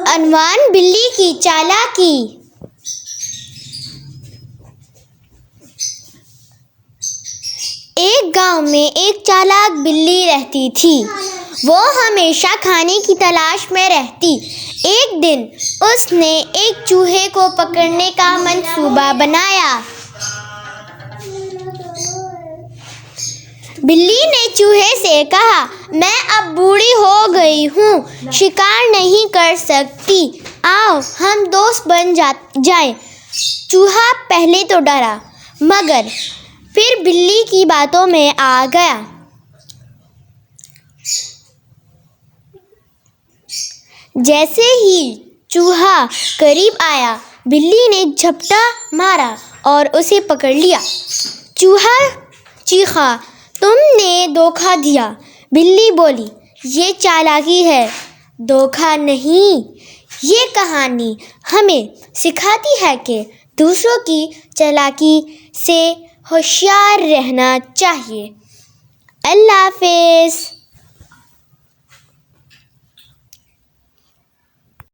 अनवान बिल्ली की चालाकी। एक गांव में एक चालाक बिल्ली रहती थी। वो हमेशा खाने की तलाश में रहती। एक दिन उसने एक चूहे को पकड़ने का मंसूबा बनाया। बिल्ली ने चूहे से कहा, मैं अब बूढ़ी हो गई हूँ, शिकार नहीं कर सकती, आओ हम दोस्त बन जाएं। चूहा पहले तो डरा, मगर फिर बिल्ली की बातों में आ गया। जैसे ही चूहा करीब आया, बिल्ली ने झपटा मारा और उसे पकड़ लिया। चूहा चीखा, तुमने धोखा दिया। बिल्ली बोली, ये चालाकी है, धोखा नहीं। ये कहानी हमें सिखाती है कि दूसरों की चालाकी से होशियार रहना चाहिए। अल्लाह हाफ़िज़।